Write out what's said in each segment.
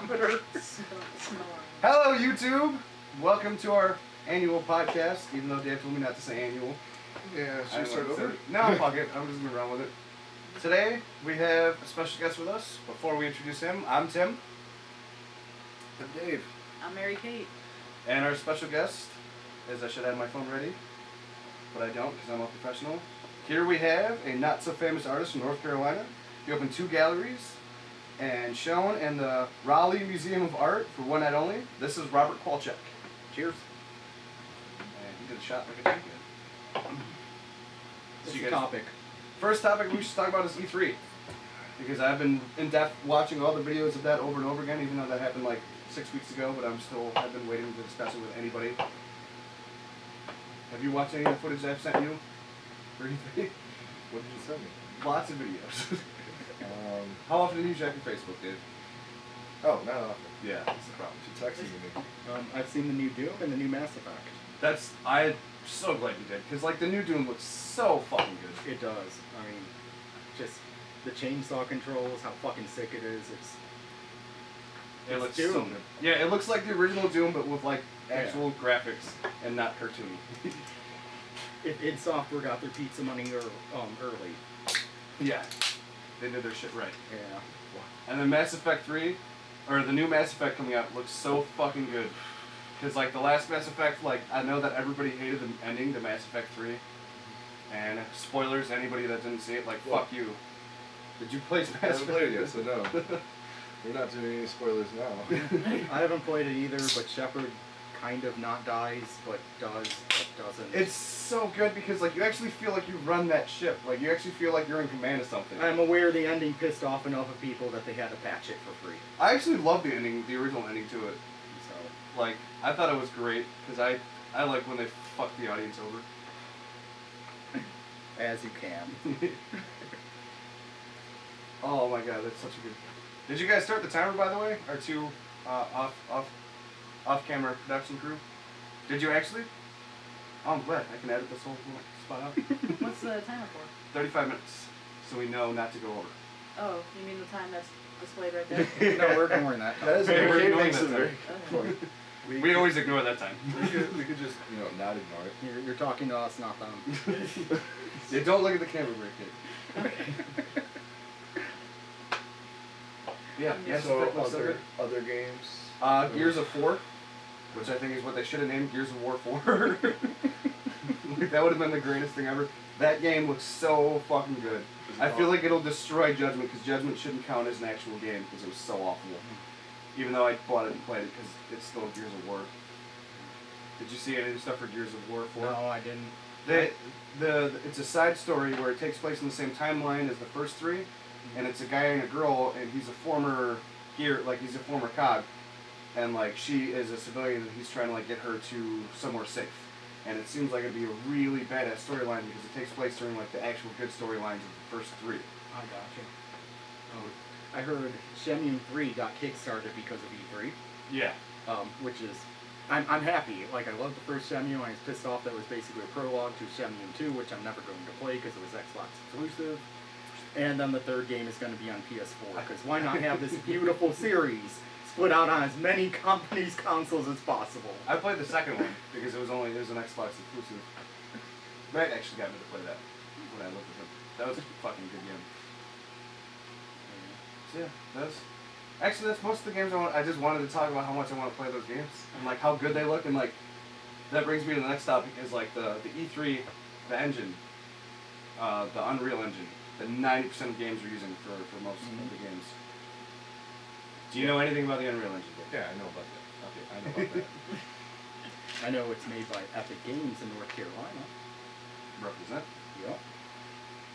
Hello, YouTube. Welcome to our annual podcast. Even though Dave told me not to say annual. Yeah, should we start over? No, fuck it. I'm just gonna run with it. Today we have a special guest with us. Before we introduce him, I'm Tim. I'm Dave. I'm Marycate. And our special guest is, I should have my phone ready, but I don't because I'm a professional. Here we have a not so famous artist from North Carolina. He opened 2 galleries and shown in the Raleigh Museum of Art for one night only. This is Robert Kowalczyk. Cheers. And he did a shot like a champion. What's the topic? First topic we should talk about is E3. Because I've been in depth watching all the videos of that over and over again, even though that happened like 6 weeks ago, but I've been waiting to discuss it with anybody. Have you watched any of the footage I've sent you for E3? What did you send me? Lots of videos. How often do you check your Facebook, Dave? Oh, not often. Yeah, that's the problem. She texted me. I've seen the new Doom and the new Mass Effect. I'm so glad you did, because like the new Doom looks so fucking good. It does. I mean, just the chainsaw controls, how fucking sick it is. It looks Doom. so good. Yeah, it looks like the original Doom, but with like actual graphics and not cartoony. If id Software got their pizza money early. Yeah, they did their shit right. Yeah. And then Mass Effect 3, or the new Mass Effect coming out, looks so fucking good. Because like the last Mass Effect, like I know that everybody hated the ending to Mass Effect 3. And spoilers, anybody that didn't see it, like fuck you. Did you play Mass Effect? I haven't played it yet, so no. We're not doing any spoilers now. I haven't played it either, but Shepard kind of not dies, but does, but doesn't. It's so good because like you actually feel like you run that ship. Like you actually feel like you're in command of something. I'm aware the ending pissed off enough of people that they had to patch it for free. I actually love the ending, the original ending to it. So, Like, I thought it was great because I like when they fuck the audience over. as you can. Oh my god, that's such a good. Did you guys start the timer, by the way? Our 2 off-camera production crew. Did you actually? Oh, I'm glad I can edit this whole spot out. What's the timer for? 35 minutes, so we know not to go over. Oh, you mean the time that's displayed right there? No, we're ignoring that. That is Hey, we're very ignoring makes it that very Okay. point. We always ignore that time. We could just, not ignore it. You're talking to us, not them. Yeah, don't look at the camera break, kid. Okay. Yeah, Mass So Effect looks so good. other games. Gears of 4, which I think is what they should have named Gears of War 4. Like, that would have been the greatest thing ever. That game looks so fucking good. I feel like it'll destroy Judgment because Judgment shouldn't count as an actual game because it was so awful. Even though I bought it and played it because it's still Gears of War. Did you see any of the stuff for Gears of War 4? No, I didn't. It's a side story where it takes place in the same timeline as the first 3. And it's a guy and a girl, and he's a former he's a former cog, and like she is a civilian, and he's trying to like get her to somewhere safe. And it seems like it'd be a really badass storyline because it takes place during like the actual good storylines of the first 3. I gotcha. I heard Shenmue 3 got kickstarted because of E3. Yeah. Which is, I'm happy. Like I love the first Shenmue. I was pissed off that it was basically a prologue to Shenmue 2, which I'm never going to play because it was Xbox exclusive. And then the third game is going to be on PS4, because why not have this beautiful series split out on as many companies' consoles as possible? I played the second one because it was an Xbox exclusive. Matt actually got me to play that when I looked at it. That was a fucking good game. So yeah, that's most of the games I want. I just wanted to talk about how much I want to play those games and like how good they look, and like that brings me to the next topic is like the E3, the engine, the Unreal Engine. The 90% of games are using for most of the games. Do you know anything about the Unreal Engine? Yeah, I know about that. Okay, I know about that. I know it's made by Epic Games in North Carolina. Represent. Yep.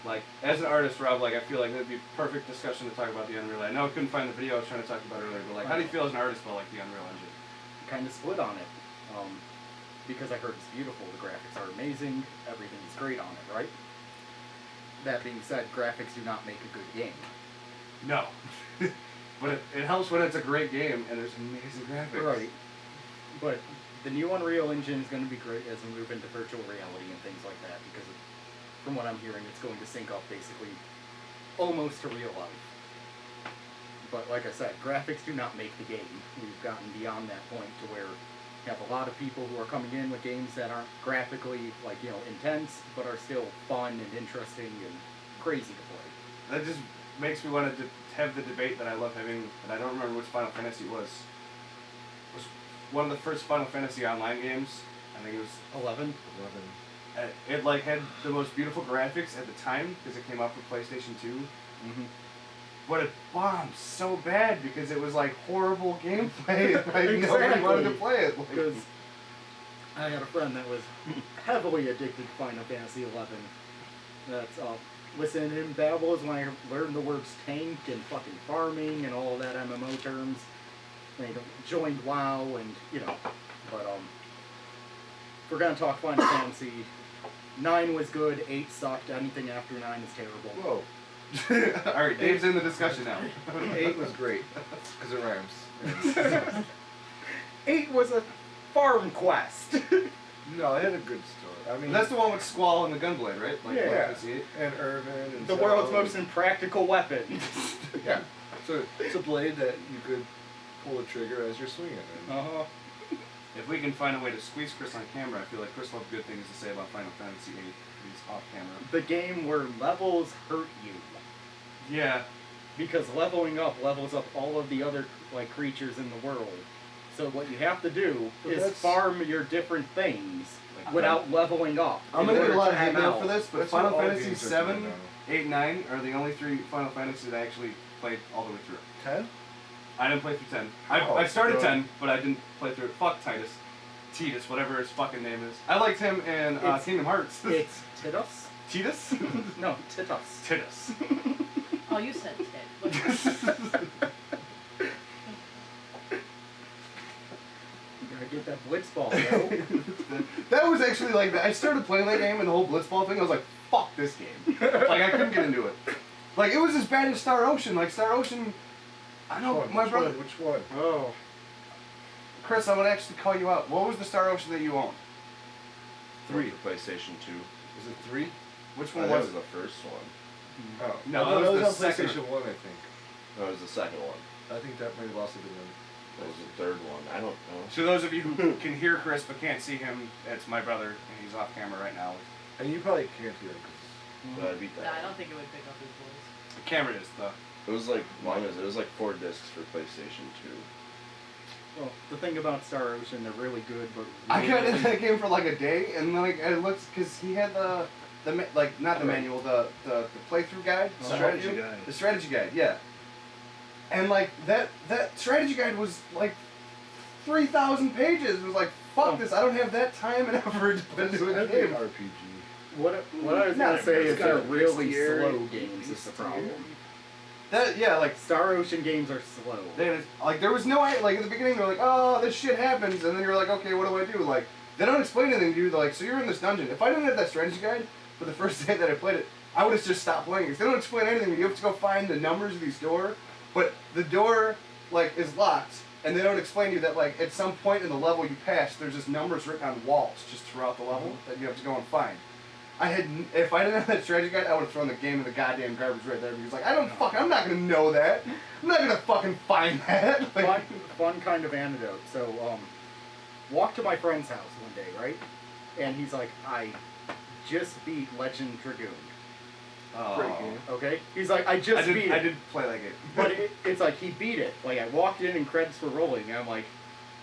Like, as an artist, Rob, like I feel like that'd be perfect discussion to talk about the Unreal. I know I couldn't find the video I was trying to talk about earlier, but like, how do you feel as an artist about like the Unreal Engine? Kind of split on it. Because I heard it's beautiful, the graphics are amazing, everything's great on it, right? That being said, graphics do not make a good game. No. But it helps when it's a great game and there's amazing graphics. Right. But the new Unreal Engine is going to be great as we move into virtual reality and things like that, because from what I'm hearing, it's going to sync up basically almost to real life. But like I said, graphics do not make the game. We've gotten beyond that point to where you have a lot of people who are coming in with games that aren't graphically, like, you know, intense, but are still fun and interesting and crazy to play. That just makes me want to have the debate that I love having, and I don't remember which Final Fantasy it was. It was one of the first Final Fantasy online games. I think it was 11? 11. It like had the most beautiful graphics at the time because it came out for PlayStation 2. Mm-hmm. But it bombed so bad because it was like horrible gameplay. Like nobody Exactly. wanted to play it. Like, Because I had a friend that was heavily addicted to Final Fantasy 11. That's listening to him babble is when I learned the words tank and fucking farming and all that MMO terms. And he joined WoW and, you know, but if we're gonna talk Final Fantasy, 9 was good, 8 sucked, anything after 9 is terrible. Whoa. Alright, Dave's in the discussion now. 8 was great, because it rhymes. 8 was a farm quest. No, it had a good story. I mean, That's the one with Squall and the Gunblade, right? Like, Yeah. Final Fantasy 8. and Irvin and The Cell world's and- most impractical weapon. Yeah. So it's a blade that you could pull the trigger as you're swinging it. Uh-huh. If we can find a way to squeeze Chris on camera, I feel like Chris will have good things to say about Final Fantasy 8. He's off camera. The game where levels hurt you. Yeah. Because leveling up levels up all of the other like creatures in the world. So what you have to do But is that's- farm your different things without leveling up. I'm in gonna get order a lot to of hate have mail out. for this, but That's Final what all Fantasy games are 7, doing now. 8, 9 are the only 3 Final Fantasies that I actually played all the way through. 10? I didn't play through 10. Oh, I started good. 10, but I didn't play through it. Fuck Titus. Titus, whatever his fucking name is. I liked him in It's- Kingdom Hearts. It's Titus? Titus? No, Titus. Titus. Oh, you said Ted. Look, You gotta get that blitz ball, yo. That was actually like, I started playing that game and the whole Blitzball thing, I was like, fuck this game. Like, I couldn't get into it. Like, it was as bad as Star Ocean. Like, Star Ocean, I know, my brother... Which one? Oh. Chris, I'm gonna actually call you out. What was the Star That you owned? 3 for PlayStation 2. Was it 3? Which That one was was it? the first one. Oh. No, that that was was on the second PlayStation 1, I think. That was the second one. I think that might have also been on. That was the third one. I don't know. So those of you who can hear Chris but can't see him, it's my brother, and he's off camera right now. And you probably can't hear it. But I beat nah, that. I don't think it would pick up his voice. The camera is though. It was like long as it was like 4 discs for PlayStation 2. Well, the thing about Star Ocean, they're really good, but I got into really- that game for like a day, and then like I looked because he had like not the manual, the playthrough guide, Strategy guide. the strategy guide, yeah. And like that strategy guide was like 3,000 pages. It was like, fuck Oh. this! I don't have that time and effort to put into a That'd be an game. RPG. What I was Not gonna say it's is got they're a really bestiary- slow games is the problem. That yeah, like Star Ocean games are slow. like there was no like at the beginning they're like, oh, this shit happens, and then you're like, okay, what do I do? Like they don't explain anything to you. They're like, so you're in this dungeon. If I didn't have that strategy guide for the first day that I played it, I would have just stopped playing. Because they don't explain anything. You have to go find the numbers of these door, but the door like is locked, and they don't explain to you that like at some point in the level you pass, there's just numbers written on walls just throughout the level that you have to go and find. If I didn't have that strategy guide, I would have thrown the game in the goddamn garbage right there. Because like, I'm not gonna know that. I'm not gonna fucking find that. Like, Fun kind of antidote. So, walked to my friend's house one day, right? And he's like, I just beat Legend Dragoon. Great game. Okay? He's like, I just beat it. I did play that game. But it's like he beat it. Like I walked in and credits were rolling, and I'm like,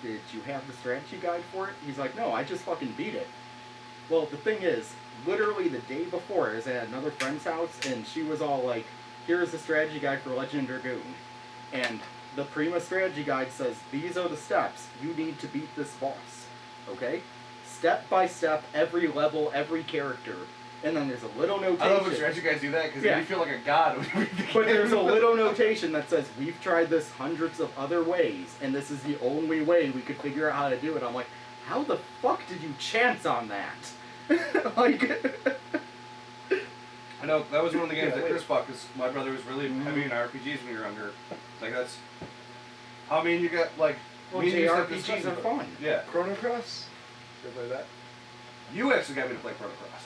did you have the strategy guide for it? He's like, no, I just fucking beat it. Well, the thing is, literally the day before, I was at another friend's house, and she was all like, here's the strategy guide for Legend Dragoon. And the Prima strategy guide says, these are the steps you need to beat this boss. Okay? Step by step, every level, every character. And then there's a little notation. I love when strategy guys do that because Yeah. you feel like a god when you read the But there's a game. little notation that says, we've tried this hundreds of other ways, and this is the only way we could figure out how to do it. I'm like, how the fuck did you chance on that? Like, I know that was one of the games Yeah, that wait. Chris bought because my brother was really heavy in RPGs when you were younger. Like that's, I mean, you got like. well, me and you said this JRPGs are discussion, fun. Yeah, Chrono Cross? You ever play that? you actually got me to play Chrono Cross.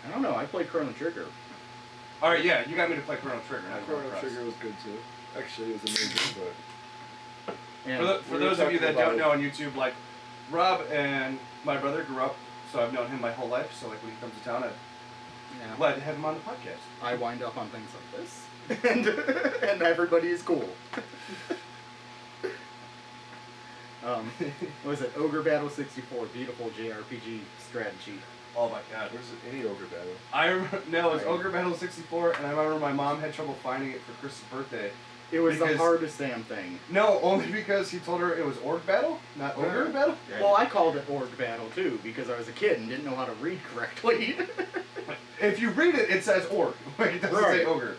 I don't know, I played Chrono Trigger. All right, yeah, you got me to play Chrono Trigger, not Chrono Chrono us. Trigger was good too. Actually, it was amazing, but And For we were those of you that talking don't know about on YouTube, like Rob and my brother grew up, so I've known him my whole life. So like when he comes to town, I'm yeah, glad to have him on the podcast. I wind up on things like this, and everybody is cool. What was it? Ogre Battle 64, beautiful JRPG strategy. Oh my god. where's any ogre battle? I remember, no, it was Right. Ogre Battle 64, and I remember my mom had trouble finding it for Chris's birthday. It was the Because- hardest damn thing. No, only because he told her it was Orc Battle, not Ogre Yeah. Battle. Well, I called it Org Battle too because I was a kid and didn't know how to read correctly. If you read it, it says Orc. Like it doesn't say Right. Ogre.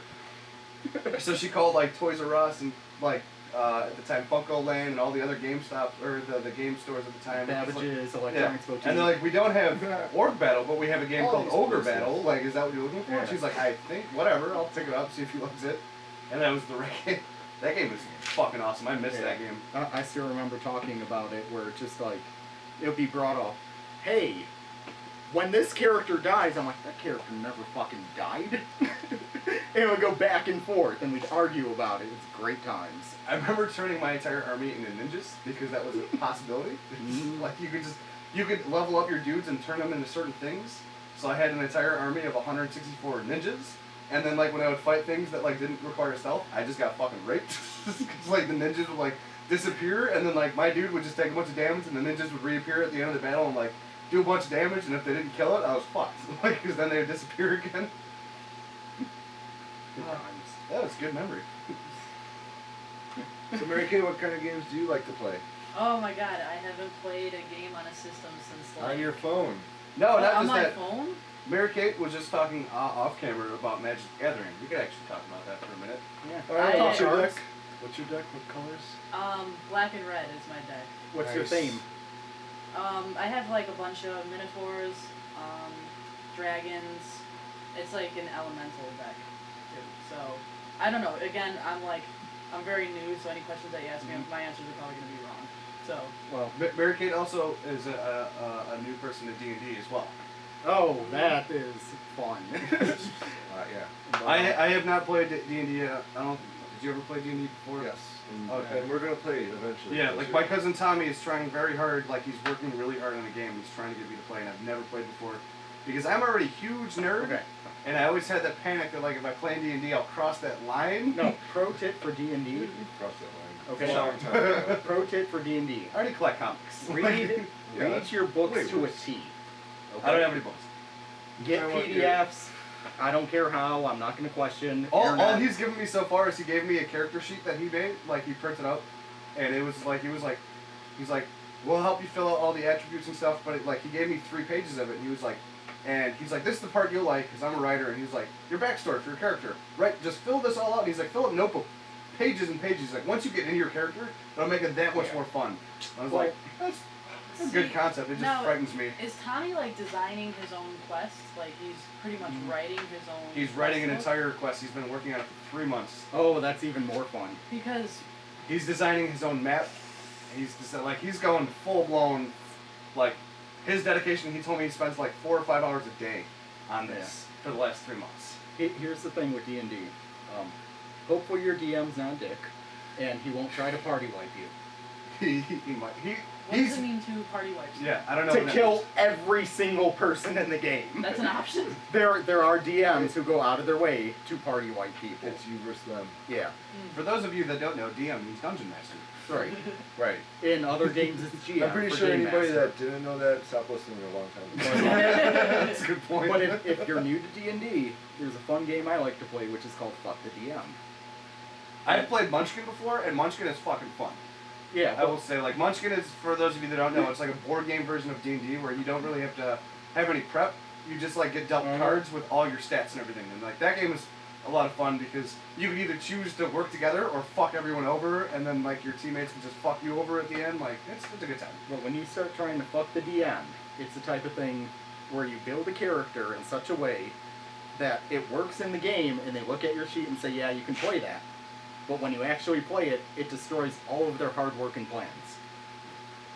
So she called like Toys R Us and like at the time Funko Land and all the other GameStop or the game stores at the time. It's like- Babbage's, yeah. Electronics Boutique. And they're like, we don't have Orc Battle, but we have a game All called these Ogre places. Battle. Like, is that what you're looking for? Yeah. And she's like, I think whatever. I'll pick it up, see if he loves it. And that was the right game. That game was fucking awesome. I missed Yeah. that game. I still remember talking about it where it's just like, it would be brought up, hey, when this character dies, I'm like, that character never fucking died. And it would go back and forth and we'd argue about it. It's great times. I remember turning my entire army into ninjas because that was a possibility. Mhm. Like you could level up your dudes and turn them into certain things. So I had an entire army of 164 ninjas, and then like when I would fight things that like didn't require stealth, I just got fucking raped. Cause like the ninjas would like disappear, and then like my dude would just take a bunch of damage, and the ninjas would reappear at the end of the battle and like do a bunch of damage, and if they didn't kill it, I was fucked. Like because then they would disappear again. Good times. That was good memory. So, Marycate, what kind of games do you like to play? Oh my god, I haven't played a game on a system since like. On your phone. No, Oh, not on just my that. phone? Marycate was just talking off camera about Magic the Gathering. We could actually talk about that for a minute. Yeah. I- What's your Cards? deck? What's your deck? What colors? Black and red is my deck. What's your Nice. theme? I have like a bunch of minotaurs, dragons. It's like an elemental deck, too. So, I don't know. Again, I'm very new, so any questions that you ask me, my answers are probably going to be wrong. So, Well, Marycate also is a new person to D&D as well. oh, that is fun. Yeah. I have not played D&D. I don't. Did you ever play D&D before? Yes. And, Okay. and we're gonna play it eventually. Yeah, this like year. my cousin Tommy is trying very hard. Like he's working really hard on a game. He's trying to get me to play, and I've never played before because I'm already a huge nerd. Okay. And I always had that panic that like if I play in D&D, I'll cross that line. No, pro tip for D&D. Cross that line. Okay. A long time ago. Pro tip for D&D. I already collect comics. Read, Yeah, read that's your books way to a worse. T. I don't have any books. Get I want your- PDFs. I don't care how. I'm not going to question. All internet. he's given me so far is he gave me a character sheet that he made, like he printed out, and it was like he's like, we'll help you fill out all the attributes and stuff, but like he gave me 3 pages of it, and he's like, this is the part you'll like, because I'm a writer, and he's like, your backstory for your character, right? Just fill this all out. And he's like, fill up notebook, pages and pages. Like once you get into your character, it'll make it that much more fun. I was like, that's a good See, concept. It just now, frightens me. is Tommy like designing his own quests? Like he's pretty much writing his own. He's writing an quest book? entire quest. He's been working on it for 3 months. Oh, that's even more fun. Because He's designing his own map. He's going full blown, like his dedication. He told me he spends like 4 or 5 hours a day on this for the last 3 months. Here's the thing with D&D. Hopefully your DM's not a dick, and he won't try to party wipe you. He might. what does it mean to party wipes? Yeah, I don't know. To what that kill means. every single person in the game. That's an option. There are DMs who go out of their way to party wipe people. It's you versus them. Yeah, For those of you that don't know, DM means Dungeon Master. right. Right. In other games, it's GM. I'm pretty for sure Game anybody Master. that didn't know that stopped listening a long time ago. That's a good point. But if you're new to D&D, there's a fun game I like to play, which is called Fuck the DM. I've played Munchkin before, and Munchkin is fucking fun. Yeah, I will say, like, Munchkin is, for those of you that don't know, it's like a board game version of D&D where you don't really have to have any prep. You just, like, get dealt cards with all your stats and everything. And, like, that game is a lot of fun because you can either choose to work together or fuck everyone over, and then, like, your teammates can just fuck you over at the end. Like, it's a good time. But when you start trying to fuck the DM, it's the type of thing where you build a character in such a way that it works in the game, and they look at your sheet and say, yeah, you can play that. But when you actually play it, it destroys all of their hard work and plans.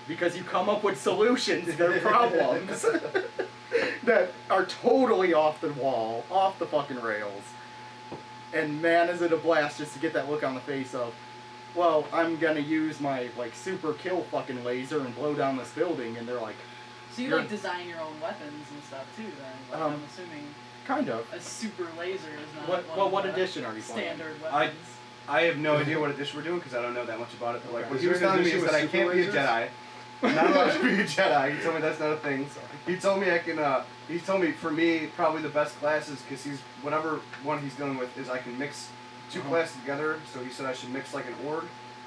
Because you come up with solutions to their problems that are totally off the wall, off the fucking rails. And man, is it a blast just to get that look on the face of, well, I'm gonna use my like super kill fucking laser and blow down this building, and they're like, So you like design your own weapons and stuff too, then? Like, I'm assuming kind of. a super laser is not What edition are you playing? standard weapons. I have no idea what edition we're doing because I don't know that much about it. But like, Okay. what Is he was there an telling me edition is that I with can't be a super Jedi. I'm not allowed to be a Jedi. He told me that's not a thing. He told me I can. He told me for me probably the best classes because he's whatever one he's dealing with is I can mix two classes together. So he said I should mix like an org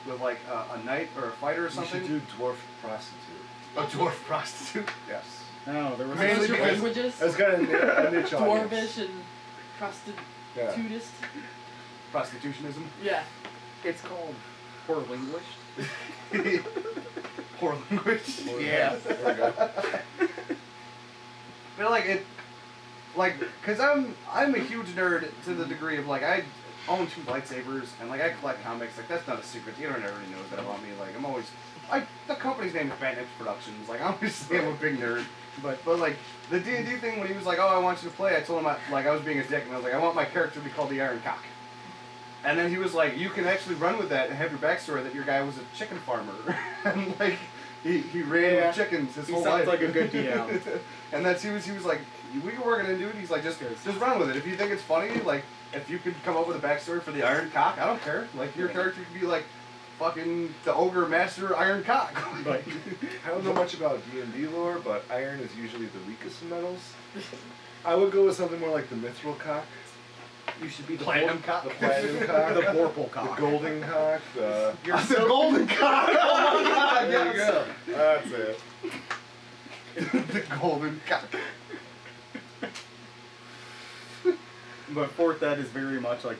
with like a knight or a fighter or something. You should do dwarf prostitute. A dwarf prostitute. Yes. No, there was Are those Mainly your because languages? It's got a niche audience. Dwarvish and prostitutist? Prostitutionism. Yeah. It's called poor linguist. Poor language. Yeah. There we go. But like it, like, cause I'm a huge nerd to the degree of like I own 2 lightsabers and like I collect comics. Like that's not a secret. The internet already knows that about me. Like I'm always like the company's name is Batnips Productions. Like obviously I'm a big nerd. But like the D&D thing when he was like, oh I want you to play, I told him I was being a dick and I was like I want my character to be called the Iron Cock. And then he was like, you can actually run with that and have your backstory that your guy was a chicken farmer and like. He ran with chickens his whole life. He sounds like a good DM. And that's he was like, we can work it into it. He's like, just run with it. If you think it's funny, like if you could come up with a backstory for the Iron Cock, I don't care. Like your character could be like, fucking the ogre master Iron Cock. But I don't know much about D&D lore, but iron is usually the weakest of metals. I would go with something more like the mithril cock. you should be the Platinum cock. The platinum cock. the purple The cock. golden cock. The... You're the golden cock. Oh my god, There you yes. go. That's it. The golden cock. But fourth ed is very much like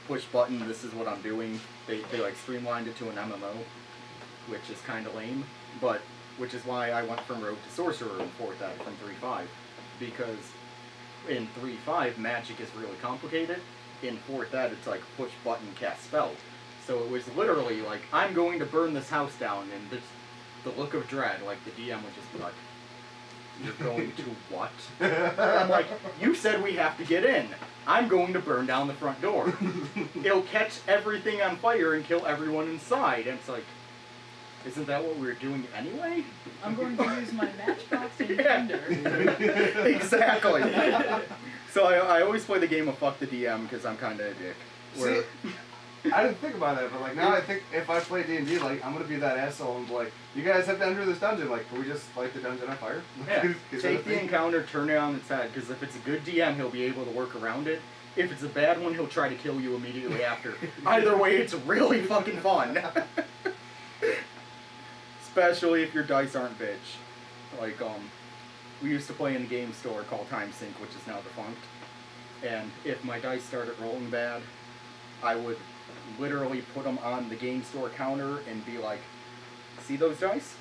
push button. This is what I'm doing. They like streamlined it to an MMO, which is kind of lame. But which is why I went from rogue to sorcerer in fourth ed from 3.5, because in 3.5 magic is really complicated. In fourth ed it's like push button cast spell. So it was literally like I'm going to burn this house down, and this, the look of dread. Like the DM would just be like, "You're going to what?" I'm like, "You said we have to get in. I'm going to burn down the front door. It'll catch everything on fire and kill everyone inside." And it's like, isn't that what we were doing anyway? I'm going to use my matchbox and Yeah. Tinder. Exactly. So I always play the game of fuck the DM because I'm kind of a dick. Where, I didn't think about that, but like now I think if I play D&D, like I'm gonna be that asshole and be like, you guys have to enter this dungeon. Like, can we just light the dungeon on fire? yeah, Is that a take the thing? encounter, turn it on its head, because if it's a good DM, he'll be able to work around it. If it's a bad one, he'll try to kill you immediately after. Either way, it's really fucking fun. Especially if your dice aren't bitch. Like, we used to play in a game store called Time Sync, which is now defunct. And if my dice started rolling bad, I would literally put them on the game store counter and be like, "See those dice?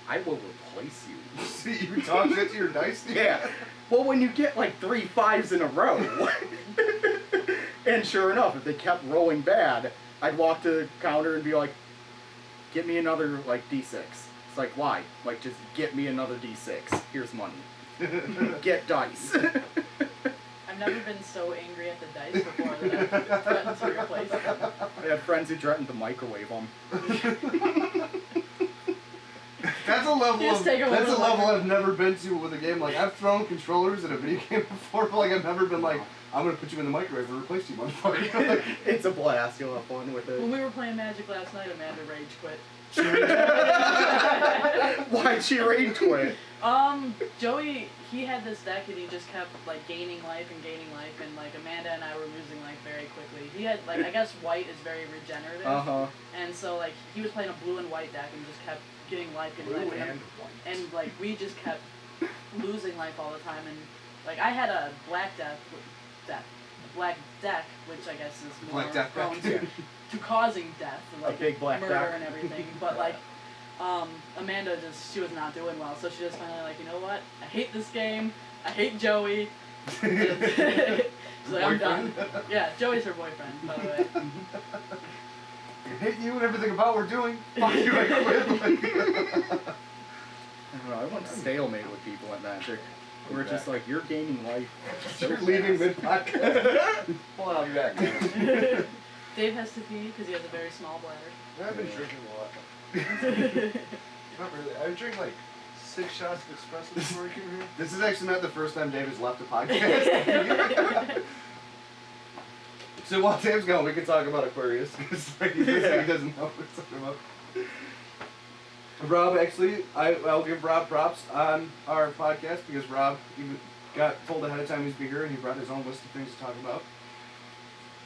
I will replace you." See, you talk shit to your dice? Dude? Yeah. Well, when you get like 3 5s in a row, and sure enough, if they kept rolling bad, I'd walk to the counter and be like, "Get me another like D6." It's like, why? Like, just get me another D6. Here's money. Get dice. I've never been so angry at the dice before that I threatened to replace them. I had friends who threatened to microwave them. That's a level Just take a that's a little level longer. I've never been to with a game. Like I've thrown controllers in a video game before, but like I've never been like, I'm gonna put you in the microwave and replace you, motherfucker. Like, It's a blast. You'll have fun with When it. we were playing Magic last night, Amanda rage quit. Why'd she rage quit? Joey, he had this deck and he just kept like gaining life, and like Amanda and I were losing life very quickly. He had like, I guess white is very regenerative, and so like he was playing a blue and white deck and just kept getting life, and like we just kept losing life all the time, and like I had a black black deck, which I guess is more Black death prone deck. to causing death, and, like big black murder deck. and everything, but like. Amanda she was not doing well, so she just finally like, you know what? I hate this game. I hate Joey. She's like, I'm done. Yeah, Joey's her boyfriend, by the way. I hate you and everything about what we're doing. Fuck you, I quit. I don't know. I want to stalemate with people at Magic. We're just like, you're gaining life. So You're leaving fast. mid-podcast. Well, I'll be back. Dave has to pee because he has a very small bladder. I've been drinking a lot. Not really. I drink like 6 shots of espresso before I came here. This is actually not the first time Dave has left a podcast. So while Dave's gone, we can talk about Aquarius, because like, he doesn't know what we're talking about. Rob, actually, I'll give Rob props on our podcast, because Rob even got told ahead of time he'd be here, and he brought his own list of things to talk about.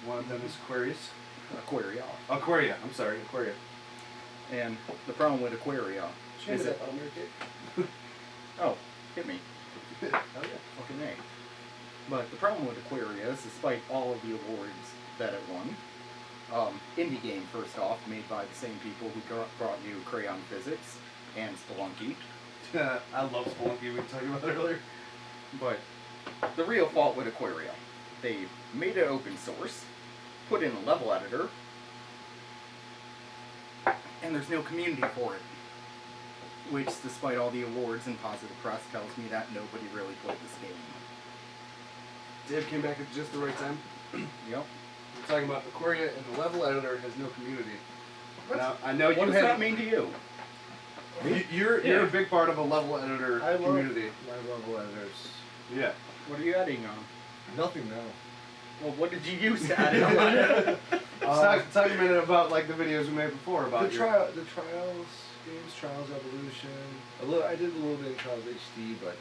One of them is Aquarius. Aquaria. Aquaria, I'm sorry, Aquaria. And the problem with Aquaria is it... Oh, hit me. Oh yeah. Fucking A. But the problem with Aquaria is, despite all of the awards that it won, indie game, first off, made by the same people who brought you Crayon Physics and Spelunky. I love Spelunky, we talked about it earlier. But the real fault with Aquaria, they made it open source, put in a level editor, and there's no community for it. Which, despite all the awards and positive press, tells me that nobody really played this game. Dave came back at just the right time. Yep. We're talking about Aquaria, and the level editor has no community. Now, I know What you does that mean to you? You're a big part of a level editor I love community. my level editors. Yeah. What are you adding on? Nothing now. Well, what did you use to add it on? Talk a minute about like the videos we made before about the trials games, Trials Evolution. I did a little bit in Trials HD, but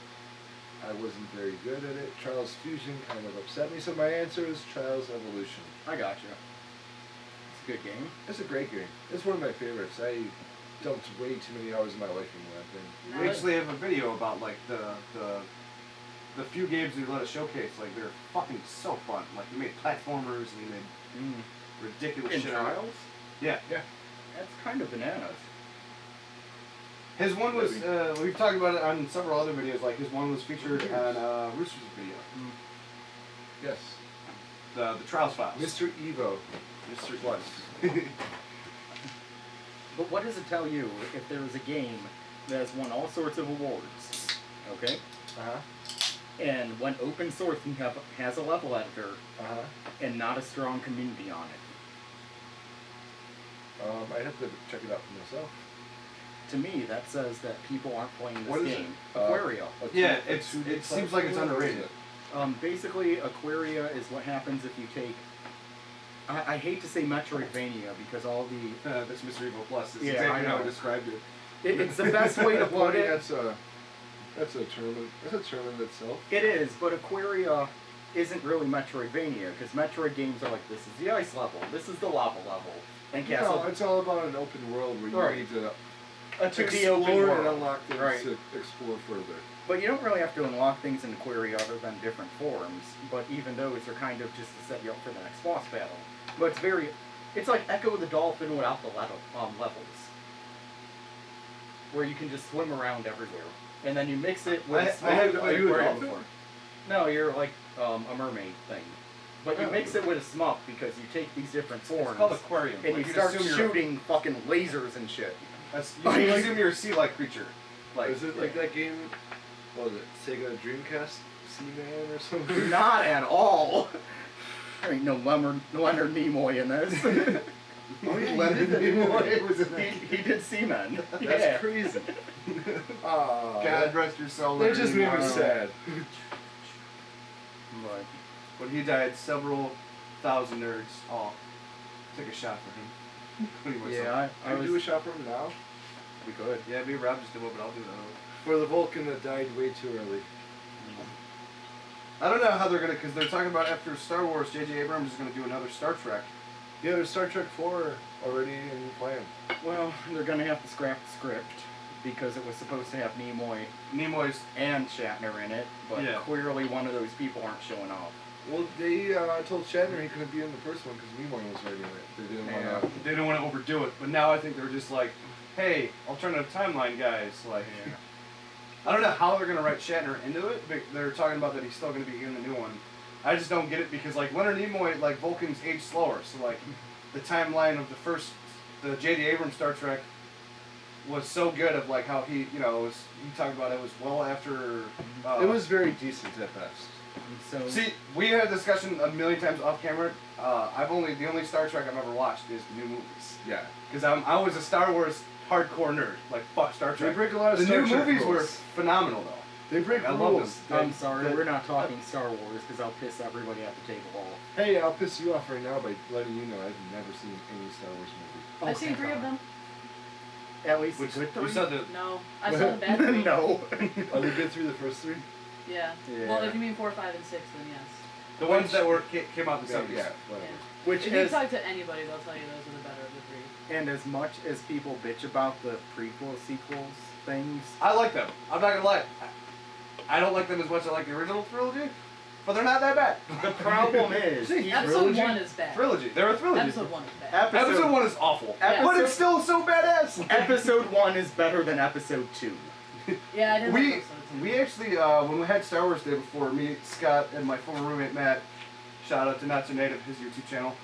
I wasn't very good at it. Trials Fusion kind of upset me, so my answer is Trials Evolution. I got you. It's a good game. It's a great game. It's one of my favorites. I dumped way too many hours of my life into that thing. We actually have a video about like the few games we let us showcase. Like they're fucking so fun. Like you made platformers and you made ridiculous In shit. Trials? Yeah. That's kind of bananas. His one was we've talked about it on several other videos. Like his one was featured on Rooster's video. Yes. The Trials Files. Mr. Evo. Mr. What? But what does it tell you if there is a game that has won all sorts of awards, okay? And went open source and has a level editor, and not a strong community on it? I'd have to check it out for myself. To me, that says that people aren't playing this What is game. it? Aquaria. Yeah, it seems like it's underrated. Basically, Aquaria is what happens if you take... I hate to say Metroidvania because all the... That's Mr. Evil Plus. It's Yeah, exactly I how I know. described it. It's the best way to Well, put it. that's a term. That's a term in itself. It is, but Aquaria isn't really Metroidvania because Metroid games are like, this is the ice level, this is the lava level, and Castle... No, it's all about an open world where you Right. need to a 2D open explore world. and unlock things Right. to explore further. But you don't really have to unlock things in Aquaria other than different forms, but even those are kind of just to set you up for the next boss battle. But it's like Echo the Dolphin without the levels. Where you can just swim around everywhere. And then you mix it with... Are you a dolphin? dolphin? No, you're like a mermaid thing. But you Oh. mix it with a smurf because you take these different forms It's called aquarium. and Like, you start assume you're- shooting fucking lasers and shit. You assume you're a sea-like creature. Like, is it like that game? What was it? Sega Dreamcast Seaman or something? Not at all. There ain't no Leonard Nimoy in this. Oh yeah, Leonard Nimoy was in that. he did Seaman. That's Yeah. crazy. God rest your soul. That Leonard just made me Nimoy. sad. But When he died, several thousand nerds all took a shot for him. Including myself. yeah, I Can we do a was. shot for him now? We could. Yeah, me and Rob just did one, but I'll do that. For the Vulcan that died way too early. I don't know how they're gonna, because they're talking about after Star Wars, J.J. Abrams is gonna do another Star Trek. Yeah, there's Star Trek 4 already in plan. Well, they're gonna have to scrap the script because it was supposed to have Nimoy's. and Shatner in it, but Yeah. clearly one of those people aren't showing up. Well, they told Shatner he couldn't be in the first one because Nimoy was writing it. They didn't Yeah. want to. They didn't want to overdo it, but now I think they're just like, hey, alternative timeline guys, like. Yeah. I don't know how they're gonna write Shatner into it, but they're talking about that he's still gonna be in the new one. I just don't get it because like Leonard Nimoy, like Vulcans age slower, so like the timeline of the J.D. Abrams Star Trek was so good of like how he, you know, he talked about it was well after. It was very decent at best. So See, we had a discussion a million times off camera. The only Star Trek I've ever watched is the new movies. Yeah. Because I was a Star Wars hardcore nerd. Like fuck Star Trek. They break a lot of the Star new Trek movies were rules. phenomenal though. They break I love rules. them. I'm sorry, we're not talking Star Wars because I'll piss everybody at the table off. Hey, I'll piss you off right now by letting you know I've never seen any Star Wars movie. I've seen 3 of them. At least Which, a good you 3? said the No, I saw the bad 3. No. Are they good through the first 3? Yeah. Yeah. Well, if you mean 4, 5, and 6, then yes. the ones that came out in the 70s. Yeah, whatever. Which If you is, talk to anybody, they'll tell you those are the better of the 3. and as much as people bitch about the prequel, sequels, things, I like them. I'm not gonna lie. I don't like them as much as I like the original trilogy, but they're not that bad. the problem is, Episode 1 is bad. Trilogy. They're a trilogy. Episode 1 is bad. Episode 1 is awful. Yeah. But it's still so badass. Episode 1 is better than Episode 2. Yeah, I didn't like episode 2. We actually, when we had Star Wars Day before, me, Scott, and my former roommate Matt, shout out to Not So Native, his YouTube channel.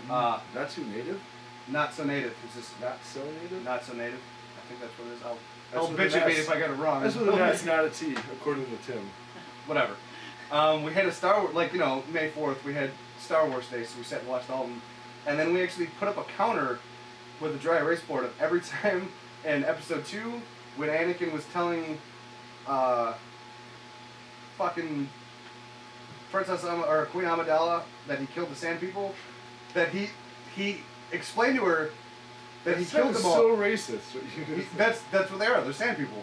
Not too native? Not So Native. It's just Not so native? Not So Native. I think that's what it is. That's I'll with bitch an at me S. if I got it wrong. That's with an S, not a T, according to Tim. Whatever. We had a Star Wars, like, you know, May 4th, we had Star Wars Day, so we sat and watched all of them. And then we actually put up a counter with a dry erase board of every time in Episode 2 when Anakin was telling fucking Princess or Queen Amidala that he killed the Sand People, that he explained to her that he killed them all. So racist. What you just said. That's what they are. They're Sand People.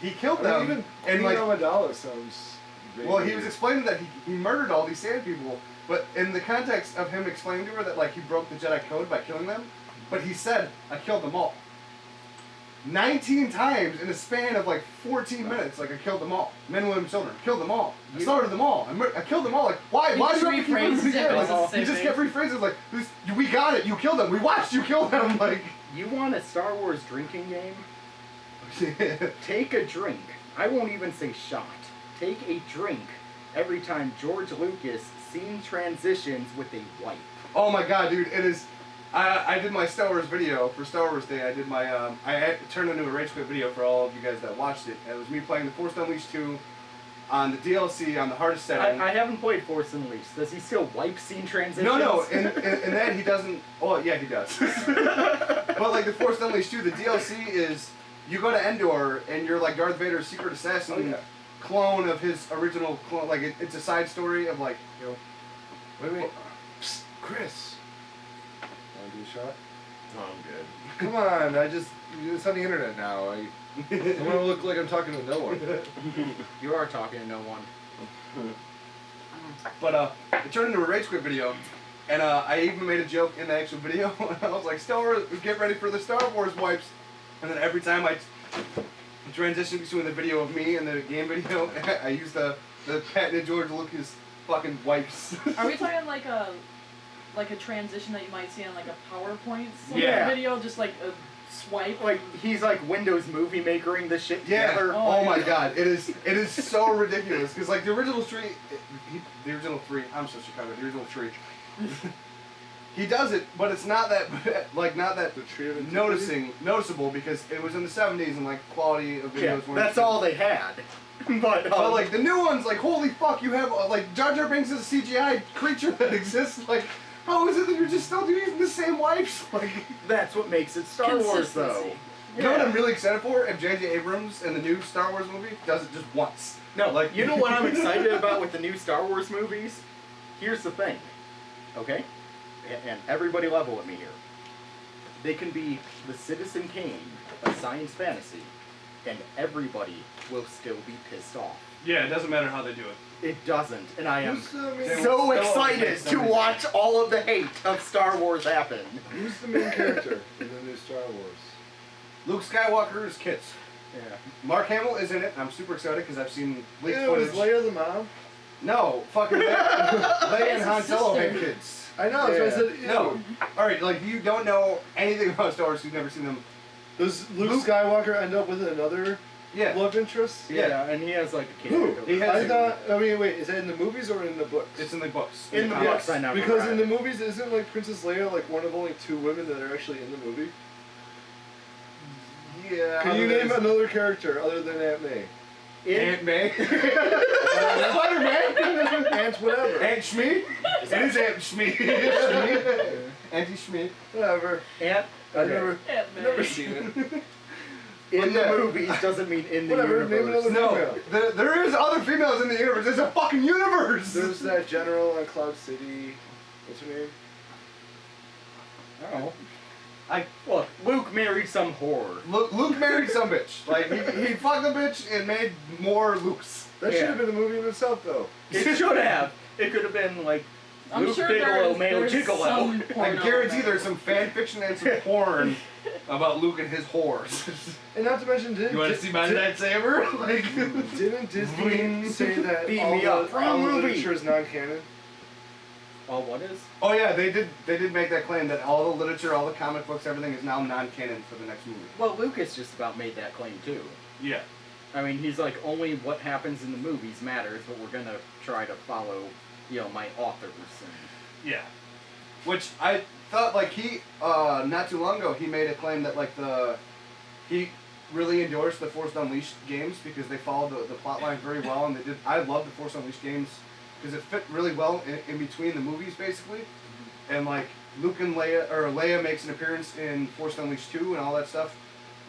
He killed I them. mean, even and Queen like, Amidala sounds. well, he was explaining that he murdered all these Sand People, but in the context of him explaining to her that like he broke the Jedi code by killing them, but he said, "I killed them all." 19 times in a span of like 14 minutes, like I killed them all. Men, women, children. Killed them all. I slaughtered them all. I killed them all. Like, why? He Why just do you have to keep rephrases repeating it, it? but Like, it's the you same just kept thing. rephrasing it like, we got it. You killed them. We watched you kill them. Like, You want a Star Wars drinking game? yeah. Take a drink. I won't even say shot. Take a drink every time George Lucas scene transitions with a wipe. Oh my god, dude, it is. I did my Star Wars video for Star Wars Day. I did my I had turned into a rage quit video for all of you guys that watched it. It was me playing The Force Unleashed 2 on the DLC on the hardest setting. I haven't played Force Unleashed. Does he still wipe scene transitions? No, in that he doesn't. Oh yeah, he does. But like the Force Unleashed 2, the DLC is you go to Endor and you're like Darth Vader's secret assassin. Oh, yeah. Clone of his original clone. Like it's a side story of like. Wait. Psst, Chris. Want to do a shot? No, I'm good. Come on, it's on the internet now. I don't want to look like I'm talking to no one. You are talking to no one. But it turned into a rage quit video, and I even made a joke in the actual video. I was like, "Star Wars, get ready for the Star Wars wipes," and then every time I transition between the video of me and the game video, I use the patented George Lucas fucking wipes. Are we talking like a transition that you might see on like a PowerPoint Yeah. video, just like a swipe? Like he's like Windows Movie Makering this shit Yeah. together. Oh my god, it is so ridiculous because like the original three. I'm so Chicago. The original three. He does it, but it's not that The tree of noticeable because it was in the 70s and like quality of videos Yeah, weren't. that's all they had. But like the new ones, like holy fuck, you have like Jar Jar Binks is a CGI creature that exists. Like, how is it that you're just still using the same wipes? Like, that's what makes it Star Wars, though. Consistency. you know what I'm really excited for? If J.J. Abrams in the new Star Wars movie does it just once. No, like you know what I'm excited about with the new Star Wars movies? Here's the thing, okay? And everybody level with me here. They can be the Citizen Kane of science fantasy, and everybody will still be pissed off. Yeah, it doesn't matter how they do it. It doesn't, and I am Who's the main, They so will still excited fix to everything. watch all of the hate of Star Wars happen. who's the main character in the new Star Wars? Luke Skywalker is kids. Yeah. Mark Hamill is in it. I'm super excited because I've seen leaked Yeah, footage. was Leia the mom? No, fucking Leia and Han His Solo sister. have kids. I know, that's why I said, ew. No. Alright, like you don't know anything about Star Wars, you've never seen them. Does Luke Skywalker end up with another Yeah. love interest? Yeah. and he has like a kid. Who? He has- Wait, is that in the movies or in the books? It's in the books. In the comics. books, I never Because read in the it. movies, isn't like Princess Leia like one of only 2 women that are actually in the movie? Yeah. Can you name another character other than Aunt May? Aunt May? Spider-Man? Aunt whatever. Aunt Shmee? It is Aunt Shmee. Auntie Shmee. Whatever. Aunt. I've Okay. never seen it. In the Yeah. movies doesn't mean in the Whatever, name universe. another- No, there is other females in the universe. There's a fucking universe! There's that general on Cloud City. What's her name? I don't know. I Look, Luke married some whore. Luke married some bitch. Like, he fucked the bitch and made more Lukes. That Yeah. should have been the movie in itself, though. It should have. It could have been like I'm Luke sure Bigelow, male there's gigolo. some I porno guarantee about there's it. some fan fiction and some porn about Luke and his whores. And not to mention, You want to see my lightsaber? Like, Didn't Disney Bling. say that Beam all me the, up. all Wrong the movie. literature is non-canon? Oh, what is? oh yeah, they did make that claim that all the literature, all the comic books, everything is now non-canon for the next movie. Well, Lucas just about made that claim too. Yeah. I mean, he's like, only what happens in the movies matters, but we're gonna try to follow, my authors. And Yeah. Which I thought, like, he, not too long ago, he made a claim that, like, he really endorsed the Force Unleashed games because they followed the plot line very well, and I love the Force Unleashed games because it fit really well in between the movies, basically. And, like, Luke and Leia makes an appearance in Force Unleashed 2 and all that stuff,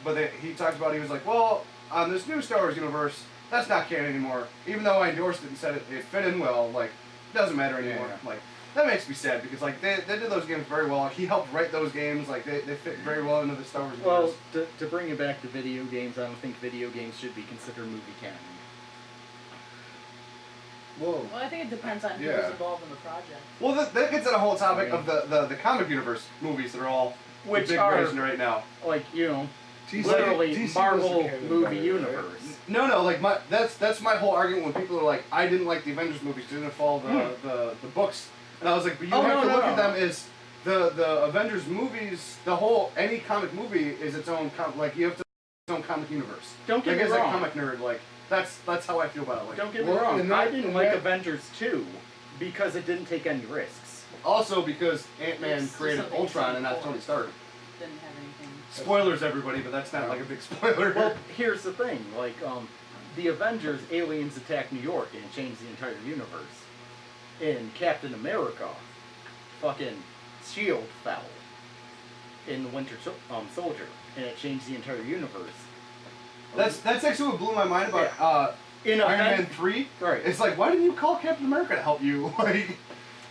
but he talked about, he was like, well, on this new Star Wars universe, that's not canon anymore. Even though I endorsed it and said it fit in well, like, it doesn't matter anymore. Yeah. Like, that makes me sad because, like, they did those games very well. He helped write those games. Like, they fit very well into the Star Wars well, universe. to bring it back to video games, I don't think video games should be considered movie canon. Whoa. Well, I think it depends on who's Yeah. involved in the project. Well, that gets at a whole topic of the comic universe movies that are all Which big are- version right now. Like, DC literally DC was Marvel the canon movie by it, right? universe. No, like that's my whole argument when people are like, I didn't like the Avengers movies, didn't follow the books, and I was like, but you Oh, have no, to no, look no. at them as the Avengers movies. Any comic movie is its own like you have to its own comic universe. Don't get like, me as wrong. a comic nerd, like that's how I feel about it. Like, Don't get me Well, wrong, and that- I didn't and like that- Avengers 2 because it didn't take any risks. also because Ant-Man It's created something Ultron and not before. Tony Stark. Didn't have anything. Spoilers, everybody, but that's not like a big spoiler. Well, here's the thing, like, the Avengers, aliens attacked New York and it changed the entire universe. In Captain America, fucking SHIELD fell in the Winter Soldier, and it changed the entire universe. that's actually what blew my mind about In Iron Man Aven- 3. Right. It's like, why didn't you call Captain America to help you?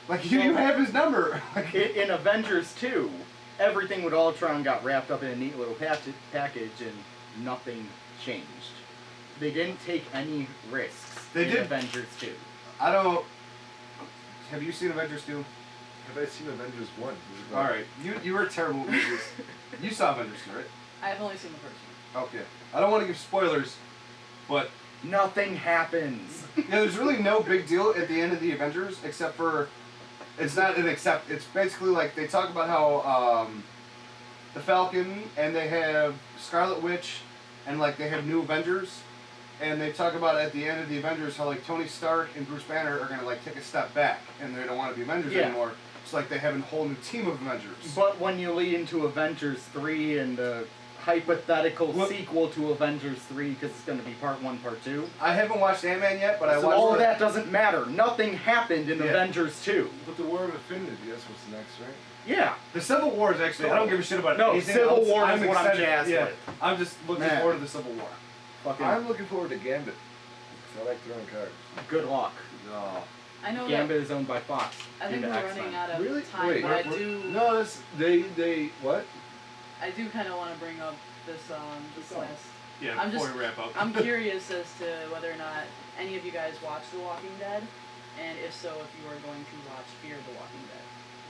Like you have his number. Like, in Avengers 2, everything with Ultron got wrapped up in a neat little package and nothing changed. They didn't take any risks They in did. Avengers 2. I don't. Have you seen Avengers 2? Have I seen Avengers 1? All right, you were terrible at movies. You saw Avengers 2, right? I've only seen the first one. Okay. I don't want to give spoilers, but Nothing happens. yeah, there's really no big deal at the end of the Avengers except for it's not an except. It's basically like they talk about how the Falcon and they have Scarlet Witch and like they have new Avengers. And they talk about at the end of the Avengers how like Tony Stark and Bruce Banner are gonna like take a step back and they don't want to be Avengers Yeah. anymore. It's like they have a whole new team of Avengers. But when you lead into Avengers 3 and the hypothetical What- sequel to Avengers 3, because it's going to be part 1, part 2, I haven't watched Ant-Man yet, but I so watched all of the- that doesn't matter. Nothing happened in Yeah. Avengers 2. But the War of Infinity, that's what's next, right? Yeah. The Civil War is actually. I don't give a shit about No, anything Civil else. War is what I'm excited- jazzed yeah, with. I'm just looking Man. forward to the Civil War. Fucking I'm looking forward to Gambit. 'Cause I like throwing cards. good luck. Oh. I know Gambit that. is owned by Fox. I think due we're to running X-Men. out of Really? time, Wait, but I we're- do. No, that's they what? I do kind of want to bring up this this going. list. Yeah, I'm before just- we wrap up. I'm curious as to whether or not any of you guys watch The Walking Dead, and if so, if you are going to watch Fear the Walking Dead.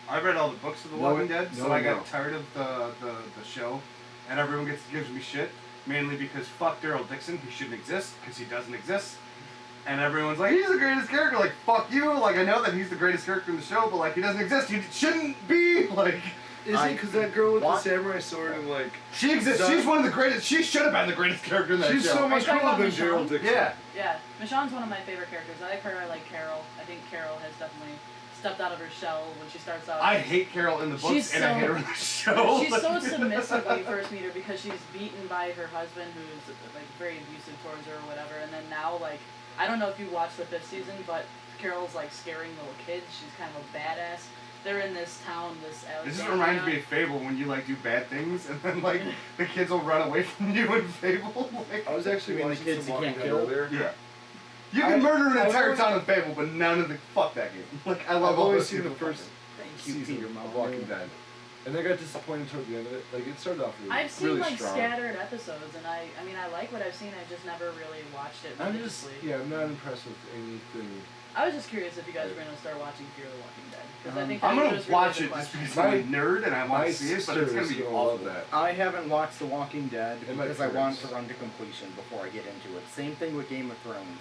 I read all the books of The No, Walking Dead, so no, I got no. tired of the show, and everyone gives me shit, mainly because fuck Daryl Dixon, he shouldn't exist, because he doesn't exist. And everyone's like, he's the greatest character, like, fuck you, like, I know that he's the greatest character in the show, but, like, he doesn't exist, he shouldn't be, like... Is it because that girl with What? the samurai sword and like She exists, So- she's one of the greatest, she should have been the greatest character in that she's show. so much Are you talking cooler than about Gerald Michonne? Dixon. Yeah. Yeah, Michonne's one of my favorite characters. I like her. I like Carol. I think Carol has definitely stepped out of her shell when she starts out. I hate Carol in the books, and I hate her in the show. She's so submissive when you first meet her because she's beaten by her husband, who's like very abusive towards her or whatever. And then now, like, I don't know if you watched the 5th season, but Carol's like scaring little kids. She's kind of a badass. They're in this town, this Alexandria. This just reminds me of Fable when you like do bad things and then like the kids will run away from you in Fable. Like, I was actually watching kids some you Walking can't Dead kill? earlier. yeah. You can murder an I've entire always- town in Fable, but none of the fuck that game. Like I love I've all only those seen the people first fucking- Thank you, season Peter of Walking Dead, and I got disappointed toward the end of it. Like it started off really, I've seen really like strong. scattered episodes, and I mean, I like what I've seen. I just never really watched it I'm just religiously. I'm not impressed with anything. I was just curious if you guys were gonna start watching Fear the Walking Dead because I think I'm that gonna was watch really it the just question. because I'm a nerd and I want My to see it, but sister it's gonna is be gonna awful. love that. I haven't watched The Walking Dead And my because I want friends. to run to completion before I get into it. Same thing with Game of Thrones.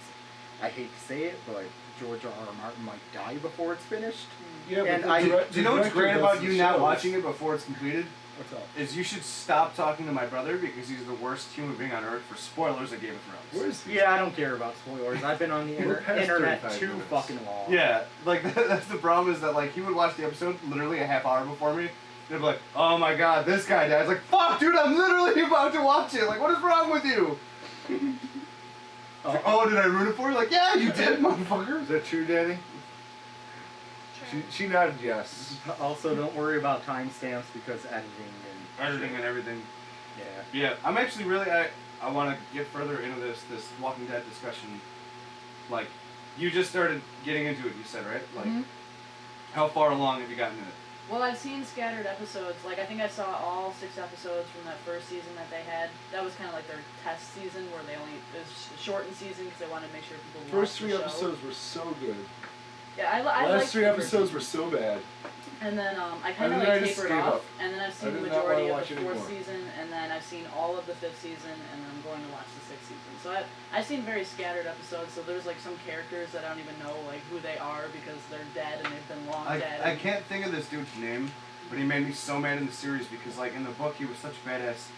I hate to say it, but like George R.R. Martin might die before it's finished. Yeah, And but I- Do you know what's great about you not watching it? it before it's completed? What's up? Is you should stop talking to my brother because he's the worst human being on earth for spoilers of Game of Thrones. Where's he? Yeah, I don't care about spoilers. I've been on the We're past internet 35 too minutes. fucking long. Yeah, like that's the problem is that like he would watch the episode literally a half hour before me. They'd be like, "Oh my god, this guy dies!" Like, "Fuck, dude, I'm literally about to watch it. Like, what is wrong with you?" Like, "Oh, did I ruin it for you?" Like, "Yeah, you did, motherfucker." Is that true, Danny? She nodded yes. Also, don't worry about timestamps because editing Editing and everything. yeah. Yeah, I'm actually really I want to get further into this Walking Dead discussion. Like, you just started getting into it. You said right? Like, Mhm. how far along have you gotten in it? Well, I've seen scattered episodes. Like, I think I saw all 6 episodes from that first season that they had. That was kind of like their test season where they only it was a shortened season because they wanted to make sure people watched First the 3 show. episodes were so good. Yeah, I liked Last 3 the first episodes season. were so bad. And then I kind And of then I like just tapered gave off, up. and then I've seen the did not majority wanna of the watch 4th anymore. season, and then I've seen all of the 5th season, and I'm going to watch the 6th season. So I've seen very scattered episodes. So there's like some characters that I don't even know like who they are because they're dead and they've been long dead. I can't think of this dude's name, but he made me so mad in the series because, like, in the book he was such a badass.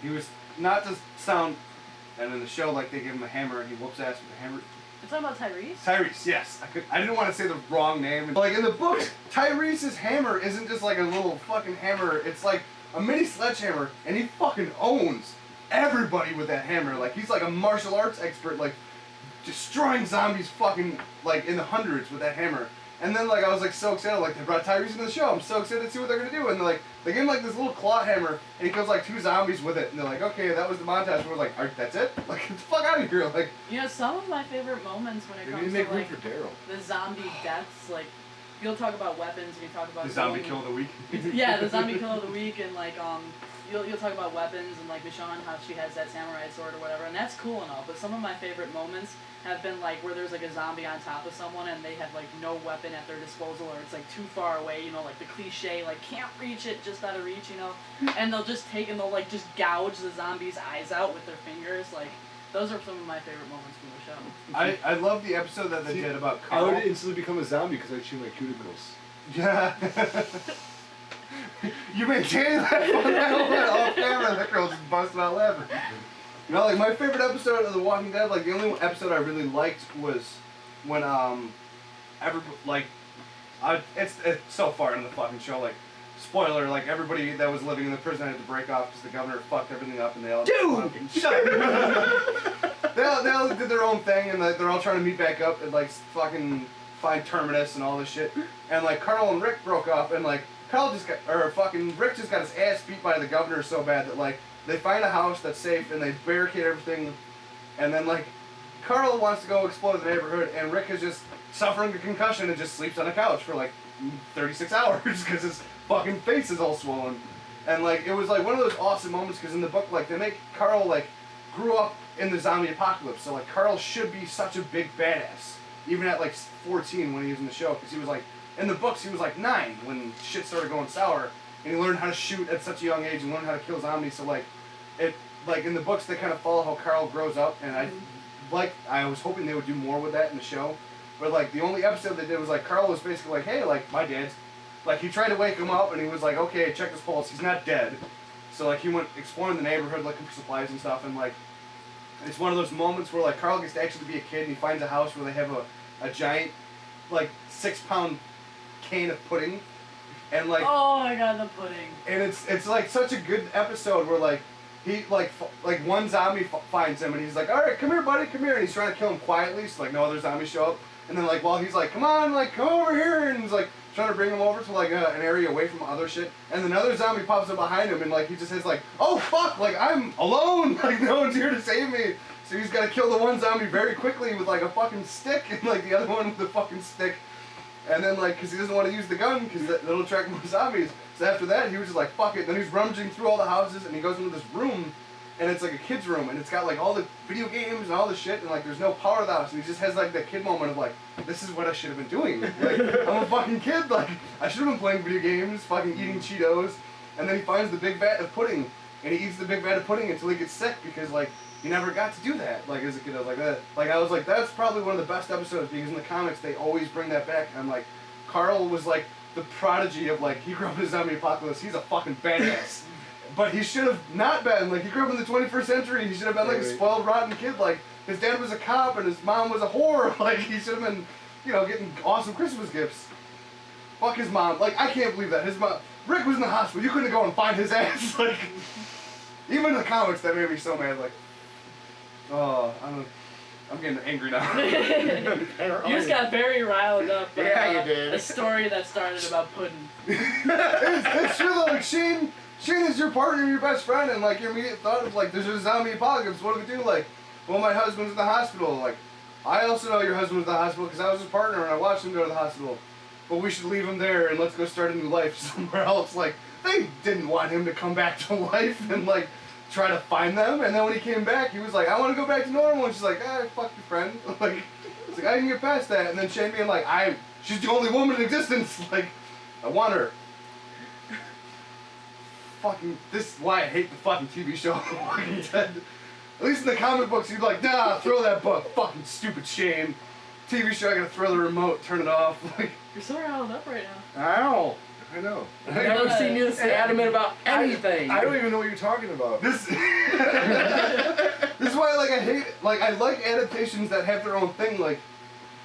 He was not to sound, and in the show, like, they give him a hammer and he whoops ass with a hammer. You're talking about Tyrese? Tyrese, yes. I didn't want to say the wrong name. Like, in the book, Tyrese's hammer isn't just like a little fucking hammer. It's like a mini sledgehammer, and he fucking owns everybody with that hammer. Like, he's like a martial arts expert, like, destroying zombies fucking, like, in the hundreds with that hammer. And then, like, I was, like, so excited. Like, they brought Tyrese into the show. I'm so excited to see what they're going to do. And they're like, they gave him, like, this little claw hammer, and he kills, like, 2 zombies with it. And they're like, okay, that was the montage. And we're like, all right, that's it? Like, get the fuck out of here. Like, You know, some of my favorite moments when it They need comes to make to room like for Daryl. the zombie deaths, like you'll talk about weapons and you talk about the zombie going- kill of the week. Yeah, the zombie kill of the week, and like you'll talk about weapons and like Michonne, how she has that samurai sword or whatever, and that's cool and all. But some of my favorite moments have been like where there's like a zombie on top of someone and they have like no weapon at their disposal, or it's like too far away, you know, like the cliche like can't reach it, just out of reach, you know, and they'll just take and they'll like just gouge the zombie's eyes out with their fingers. Like those are some of my favorite moments from the show. I love the episode that they See, did about I Carl. would instantly become a zombie because I chew my cuticles. Yeah. You maintain that fundamental off camera, that girl just busted out laughing. You know, like my favorite episode of The Walking Dead, like the only episode I really liked was when it's so far into the fucking show, like spoiler, like everybody that was living in the prison had to break off because the governor fucked everything up and they all Dude! shut up. they all did their own thing and like, they're all trying to meet back up and like fucking find Terminus and all this shit. And like Carl and Rick broke off and like Rick just got his ass beat by the governor so bad that like they find a house that's safe and they barricade everything, and then like Carl wants to go explore the neighborhood and Rick is just suffering a concussion and just sleeps on a couch for like 36 hours because his fucking face is all swollen. And like it was like one of those awesome moments because in the book like they make Carl like grew up in the zombie apocalypse, so like Carl should be such a big badass even at like 14 when he was in the show, because he was like in the books he was like 9 when shit started going sour, and he learned how to shoot at such a young age and learned how to kill zombies. So like it like in the books they kind of follow how Carl grows up, and I was hoping they would do more with that in the show, but like the only episode they did was like Carl was basically like, hey, like my dad's like he tried to wake him up and he was like, okay, check his pulse, he's not dead. So like he went exploring the neighborhood looking for supplies and stuff, and like it's one of those moments where like Carl gets to actually be a kid and he finds a house where they have a giant like 6-pound can of pudding, and like. Oh my god, the pudding. And it's like such a good episode where like he like one zombie finds him and he's like, all right, come here, buddy, come here, and he's trying to kill him quietly, so like no other zombies show up, and then like while he's like, come on, like come over here, and he's like trying to bring him over to like an area away from other shit, and another zombie pops up behind him and like he just says like, oh fuck, like I'm alone, like no one's here to save me, so he's got to kill the one zombie very quickly with like a fucking stick, and like the other one with the fucking stick. And then, like, because he doesn't want to use the gun, because that'll attract more zombies. So after that, he was just like, fuck it. Then he's rummaging through all the houses, and he goes into this room, and it's like a kid's room, and it's got, like, all the video games and all the shit, and, like, there's no power to the house. And he just has, like, that kid moment of, like, this is what I should have been doing. Like, I'm a fucking kid. Like, I should have been playing video games, fucking eating Cheetos. And then he finds the big vat of pudding, and he eats the big vat of pudding until he gets sick, because, like, he never got to do that, like, as a kid. I was like, that. Like, I was like, that's probably one of the best episodes, because in the comics, they always bring that back, and I'm like, Carl was, like, the prodigy of, like, he grew up in a zombie apocalypse, he's a fucking badass. But he should have not been, like, he grew up in the 21st century, he should have been, like, a spoiled, rotten kid, like, his dad was a cop, and his mom was a whore, like, he should have been, you know, getting awesome Christmas gifts. Fuck his mom, like, I can't believe that, his mom, Rick was in the hospital, you couldn't go and find his ass, like, even in the comics, that made me so mad, like, oh, I'm getting angry now. You just got very riled up. Yeah, you did. A story that started about pudding. it's true though, like Shane is your partner, your best friend, and like your immediate thought of like, there's a zombie apocalypse, what do we do? Like, well, my husband's in the hospital. Like, I also know your husband's in the hospital because I was his partner and I watched him go to the hospital. But we should leave him there and let's go start a new life somewhere else. Like, they didn't want him to come back to life and like, try to find them, and then when he came back, he was like, I want to go back to normal, and she's like, ah, fuck your friend. Like, it's like, I can get past that, and then Shane being like, she's the only woman in existence, like, I want her. Fucking, this is why I hate the fucking TV show Walking Dead. At least in the comic books, you'd like, nah, throw that book, fucking stupid Shane. TV show, I gotta throw the remote, turn it off, like. You're so riled up right now. Ow. I know. I've never seen you this adamant about anything. I don't even know what you're talking about. This is why, like, I hate, like, I like adaptations that have their own thing, like,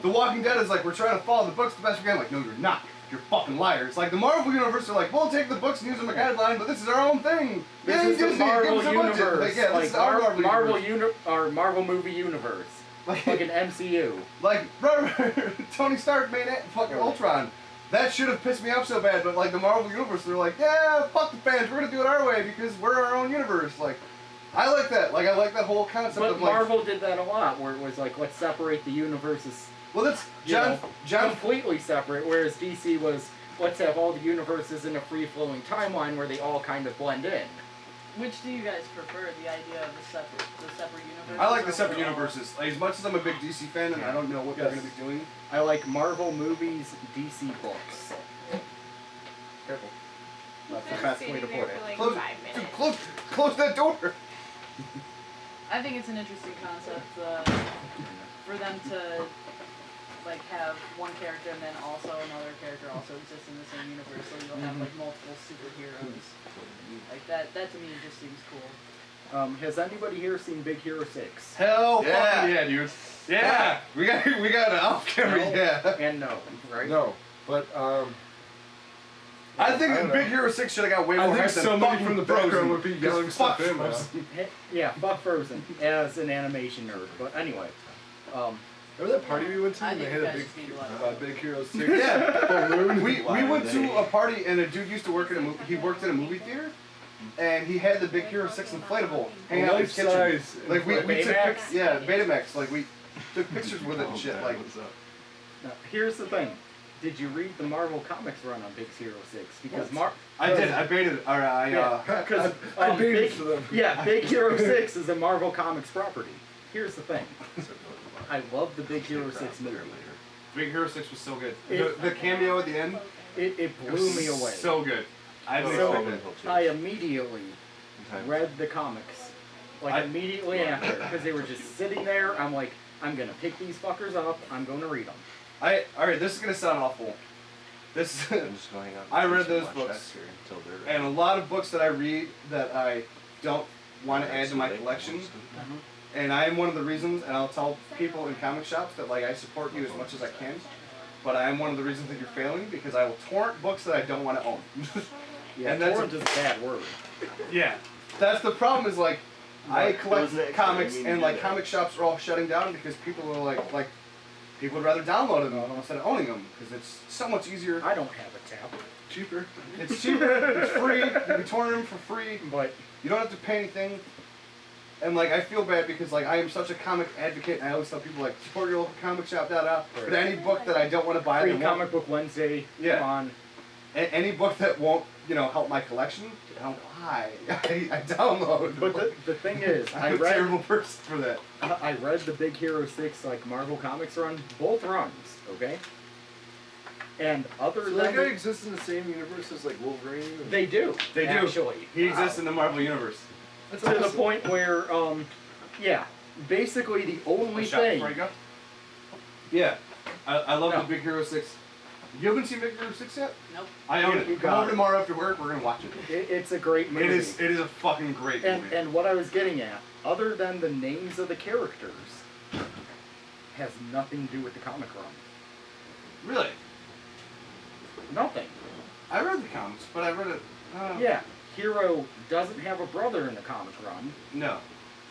The Walking Dead is like, we're trying to follow the books the best we can, like, no, you're not. You're fucking liars. Like, the Marvel Universe are like, we'll take the books and use them as a guideline, but this is our own thing. This is the Marvel Universe. Like, yeah, this is our Marvel Universe. Our Marvel movie universe. Like an MCU. Like, Tony Stark made it, fucking Ultron. That should have pissed me off so bad, but like the Marvel Universe, they're like, yeah, fuck the fans, we're gonna do it our way because we're our own universe. Like, I like that. Like, I like that whole concept but of like. Marvel did that a lot, where it was like, let's separate the universes. Well, that's John John completely separate, whereas DC was, let's have all the universes in a free-flowing timeline where they all kind of blend in. Which do you guys prefer, the idea of the separate universes? I like the separate universes. Like, as much as I'm a big DC fan and I don't know what they're gonna be doing. I like Marvel movies, DC books. Careful. That's the best way to put it. Like Close, 5 minutes. close that door. I think it's an interesting concept for them to like have one character and then also another character also exists in the same universe, so you'll have like multiple superheroes. Like that to me just seems cool. Has anybody here seen Big Hero 6? Hell Yeah. fucking yeah, dude. Yeah. We got an off camera, No yeah. and no, right? No, but I think don't Big know. Hero 6 should have got way I more think hype than somebody fucking from the Frozen. background would be yelling 'Cause stuff fuck in there. Frozen. Yeah, fuck Frozen as an animation nerd. But anyway, remember that party we went to I and they think had you a guys big, just need to let it Big Hero 6 Yeah. balloon? We Why went would to they? a party and a dude used to work in he worked in a movie theater, and he had the Big Hero 6 inflatable hanging out in his kitchen. Life-size Like we took Betamax? Betamax. Like we took pictures with it and shit. Like now, here's the thing. Did you read the Marvel Comics run on Big Hero 6? Because I did. I baited it. Or because I beat Big, it to them. yeah, Big Hero 6 is a Marvel Comics property. Here's the thing. I love the Big Hero 6 movie. Big Hero 6 was so good. It- The cameo at the end. It It blew was me away. So good. I didn't So- expect it. I immediately read the comics. Like I- immediately after. Because they were just sitting there. I'm like, I'm going to pick these fuckers up. I'm going to read them. Alright, this is gonna sound awful. This I'm just going on. I read and those watch books. that here until they're ready. and a lot of books that I read that I don't want to add to So my they can collection. watch them. And I am one of the reasons, and I'll tell people in comic shops that like I support you as much as I can. but I am one of the reasons that you're failing because I will torrent books that I don't want to own. Yeah, and that's torrent is a bad word. Yeah, that's the problem. Is like I collect doesn't comics actually mean and you like do that. comic shops are all shutting down because people are like people would rather download them instead of owning them because it's so much easier. I don't have a tablet. Cheaper. It's cheaper. It's free. You can torrent them for free, But you don't have to pay anything. And like I feel bad because like I am such a comic advocate and I always tell people like support your local comic shop, But any book that I don't want to buy, free that Comic Book Wednesday, Yeah. come on. any book that won't help my collection, I don't buy. I download. But the thing is, I'm a terrible person for that. I read the Big Hero 6 like Marvel Comics run, both runs, okay? And other So than that guy exists in the same universe as like Wolverine? they do. They do. Actually. He exists in the Marvel universe. That's To the awesome. point where, yeah, basically the only A shot thing. before you go? Yeah, I love No. the Big Hero 6. You haven't seen Big Hero 6 yet? Nope. I own You it. Come got over it. tomorrow after work. We're gonna watch it. It's a great movie. It is a fucking great movie. And what I was getting at, other than the names of the characters, has nothing to do with the comic run. Really, Nothing. I read the comics, but I read it. Yeah, Hero doesn't have a brother in the comic run. No.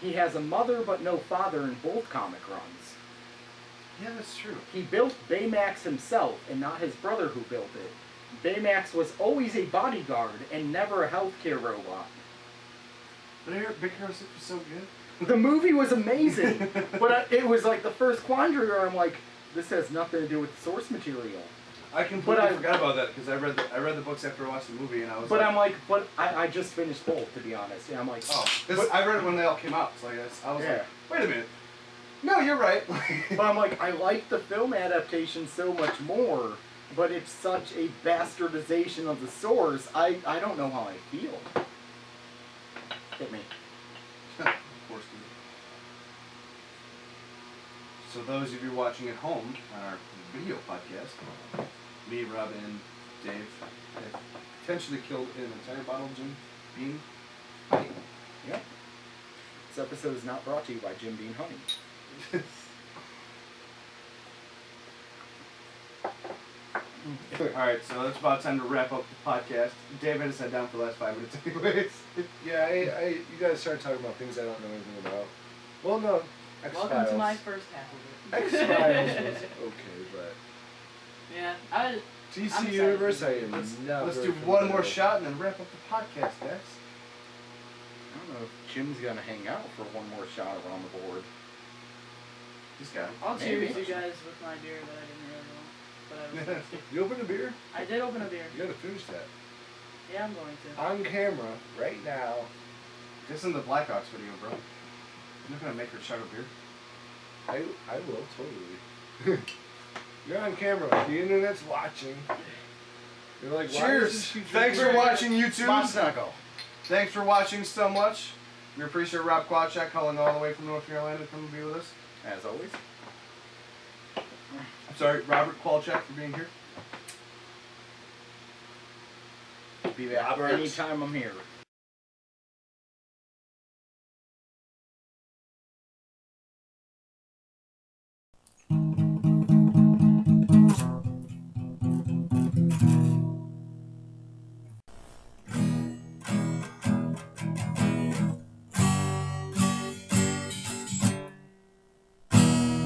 He has a mother but no father in both comic runs. Yeah, that's true. He built Baymax himself and not his brother who built it. Baymax was always a bodyguard and never a healthcare robot. But I heard Big Hero 6 was so good. The movie was amazing, but it was like the first quandary where I'm like, this has nothing to do with the source material. I completely But I- forgot about that because I read the books after I watched the movie and I was But like, I'm like, I just finished both, to be honest. And I'm like, oh, this, but- I read it when they all came out. So I was Yeah. like, wait a minute. No, you're right. but I'm like, I like the film adaptation so much more, but it's such a bastardization of the source. I don't know how I feel. Hit me. Of course, dude. So those of you watching at home on our video podcast, me, Rob, and Dave have potentially killed an entire bottle of Jim Beam honey. Yep. This episode is not brought to you by Jim Beam Honey. Alright, so it's about time to wrap up the podcast. Dave had his head down for the last 5 minutes anyways. Yeah, you guys started talking about things I don't know anything about. Well, no. X-Files. Welcome to my first half of it. X-Files was okay, but Yeah, I was. I'm DC excited. Universe, I am Let's not do very one familiar more with. shot and then wrap up the podcast, guys. I don't know if Jim's gonna hang out for one more shot around the board. Just got I'll Maybe. choose you guys with my beer that I didn't really want. But I was thirsty. You opened a beer? I did open a beer. You gotta finish that. Yeah, I'm going to. On camera, right now. This in the Blackhawks video, bro. I'm not gonna make her chug a beer. I will, totally. You're on camera. The internet's watching. You're like, why Cheers! isn't she Thanks for drinking? watching, YouTube. Snuggle. Thanks for watching so much. We appreciate Rob Kowalczyk calling all the way from North Carolina to come and be with us. As always. I'm sorry, Robert Kowalczyk for being here. Be back anytime I'm here.